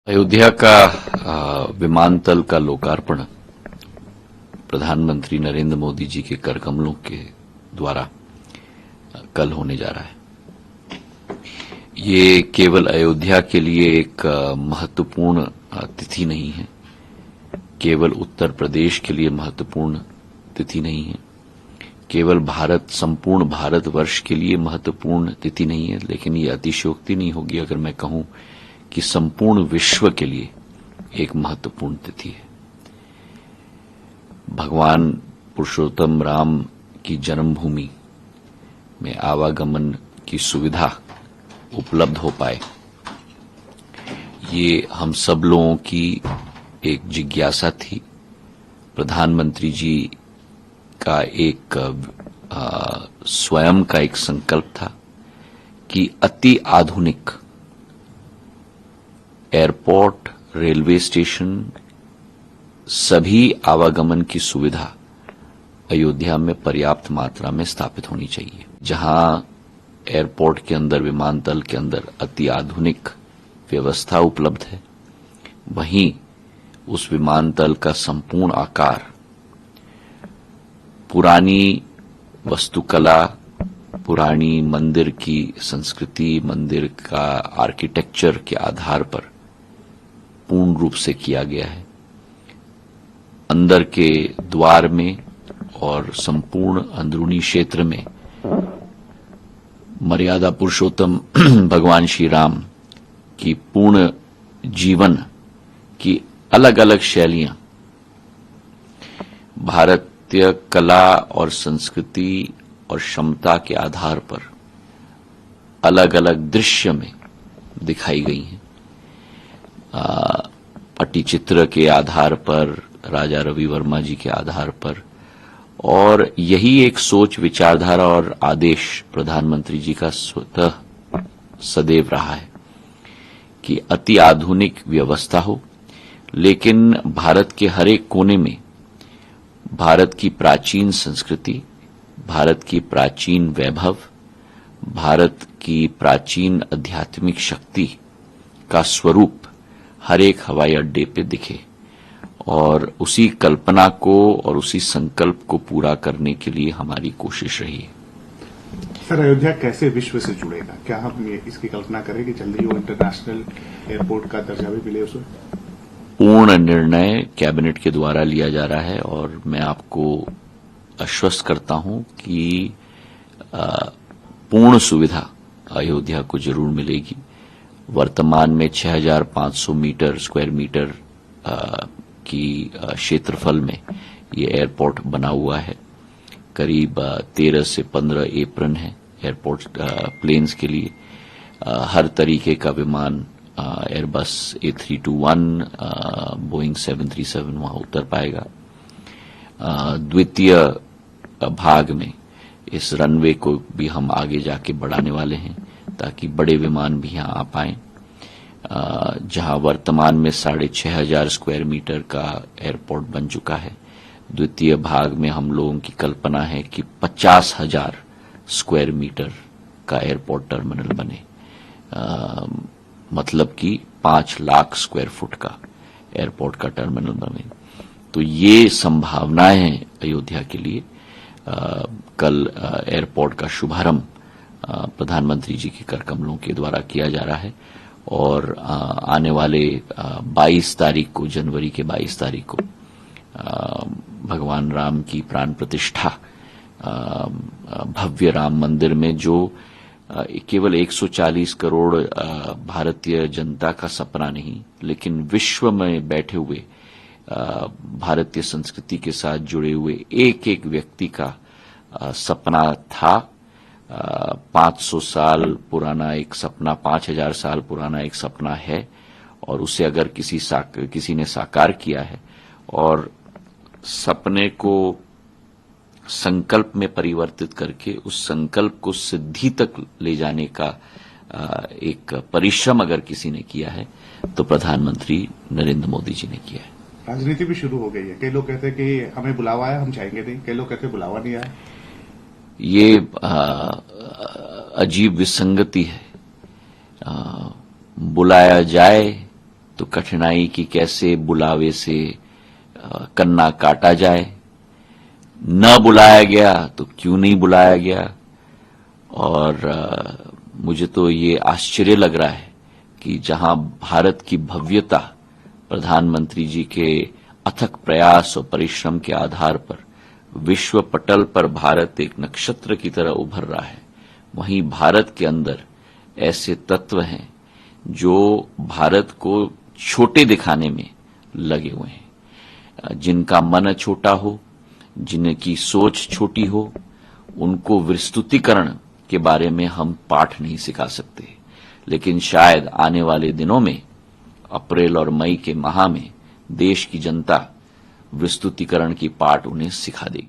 अयोध्या का विमानतल का लोकार्पण प्रधानमंत्री नरेंद्र मोदी जी के कर कमलों के द्वारा कल होने जा रहा है। ये केवल अयोध्या के लिए एक महत्वपूर्ण तिथि नहीं है, केवल उत्तर प्रदेश के लिए महत्वपूर्ण तिथि नहीं है, केवल संपूर्ण भारतवर्ष के लिए महत्वपूर्ण तिथि नहीं है, लेकिन ये अतिशयोक्ति नहीं होगी अगर मैं कहूं कि संपूर्ण विश्व के लिए एक महत्वपूर्ण तिथि है। भगवान पुरुषोत्तम राम की जन्मभूमि में आवागमन की सुविधा उपलब्ध हो पाए, ये हम सब लोगों की एक जिज्ञासा थी। प्रधानमंत्री जी का एक स्वयं का एक संकल्प था कि अति आधुनिक एयरपोर्ट, रेलवे स्टेशन, सभी आवागमन की सुविधा अयोध्या में पर्याप्त मात्रा में स्थापित होनी चाहिए। जहां एयरपोर्ट के अंदर, विमानतल के अंदर अति आधुनिक व्यवस्था उपलब्ध है, वहीं उस विमानतल का संपूर्ण आकार पुरानी वास्तुकला, पुरानी मंदिर की संस्कृति, मंदिर का आर्किटेक्चर के आधार पर पूर्ण रूप से किया गया है। अंदर के द्वार में और संपूर्ण अंदरूनी क्षेत्र में मर्यादा पुरुषोत्तम भगवान श्री राम की पूर्ण जीवन की अलग अलग शैलियां, भारतीय कला और संस्कृति और क्षमता के आधार पर अलग अलग दृश्य में दिखाई गई हैं। पट्टीचित्र के आधार पर, राजा रवि वर्मा जी के आधार पर, और यही एक सोच, विचारधारा और आदेश प्रधानमंत्री जी का स्वतः सदैव रहा है कि अति आधुनिक व्यवस्था हो, लेकिन भारत के हर एक कोने में भारत की प्राचीन संस्कृति, भारत की प्राचीन वैभव, भारत की प्राचीन आध्यात्मिक शक्ति का स्वरूप हर एक हवाई अड्डे पे दिखे, और उसी कल्पना को और उसी संकल्प को पूरा करने के लिए हमारी कोशिश रही है। सर, अयोध्या कैसे विश्व से जुड़ेगा? क्या हम इसकी कल्पना करें कि जल्दी वो इंटरनेशनल एयरपोर्ट का दर्जा भी मिले उसे? पूर्ण निर्णय कैबिनेट के द्वारा लिया जा रहा है और मैं आपको आश्वस्त करता हूं कि पूर्ण सुविधा अयोध्या को जरूर मिलेगी। वर्तमान में 6,500 स्क्वायर मीटर की क्षेत्रफल में ये एयरपोर्ट बना हुआ है। करीब 13 से 15 एप्रन है एयरपोर्ट प्लेन्स के लिए। हर तरीके का विमान, एयरबस A321, बोइंग 737 वहां उतर पाएगा। द्वितीय भाग में इस रनवे को भी हम आगे जाके बढ़ाने वाले हैं ताकि बड़े विमान भी यहां आ पाएं। जहां वर्तमान में 6,500 स्क्वायर मीटर का एयरपोर्ट बन चुका है, द्वितीय भाग में हम लोगों की कल्पना है कि 50,000 स्क्वायर मीटर का एयरपोर्ट टर्मिनल बने, मतलब कि 5 लाख स्क्वायर फुट का एयरपोर्ट का टर्मिनल बने। तो ये संभावनाएं हैं अयोध्या के लिए। कल एयरपोर्ट का शुभारंभ प्रधानमंत्री जी के कर कमलों के द्वारा किया जा रहा है और आने वाले 22 तारीख को, जनवरी के 22 तारीख को भगवान राम की प्राण प्रतिष्ठा भव्य राम मंदिर में, जो केवल 140 करोड़ भारतीय जनता का सपना नहीं, लेकिन विश्व में बैठे हुए भारतीय संस्कृति के साथ जुड़े हुए एक एक व्यक्ति का सपना था। 500 साल पुराना एक सपना, 5,000 साल पुराना एक सपना है, और उसे अगर किसी ने साकार किया है और सपने को संकल्प में परिवर्तित करके उस संकल्प को सिद्धि तक ले जाने का एक परिश्रम अगर किसी ने किया है तो प्रधानमंत्री नरेंद्र मोदी जी ने किया है। राजनीति भी शुरू हो गई है। कई लोग कहते हैं कि हमें बुलावा आया, हम जाएंगे नहीं। कई लोग कहते हैं बुलावा नहीं आया। ये अजीब विसंगति है। बुलाया जाए तो कठिनाई की कैसे बुलावे से कन्ना काटा जाए, न बुलाया गया तो क्यों नहीं बुलाया गया। और मुझे तो ये आश्चर्य लग रहा है कि जहां भारत की भव्यता प्रधानमंत्री जी के अथक प्रयास और परिश्रम के आधार पर विश्व पटल पर भारत एक नक्षत्र की तरह उभर रहा है, वहीं भारत के अंदर ऐसे तत्व हैं जो भारत को छोटे दिखाने में लगे हुए हैं। जिनका मन छोटा हो, जिनकी सोच छोटी हो, उनको विस्तृतीकरण के बारे में हम पाठ नहीं सिखा सकते, लेकिन शायद आने वाले दिनों में अप्रैल और मई के माह में देश की जनता विस्तृतीकरण की पाठ उन्हें सिखा देगी।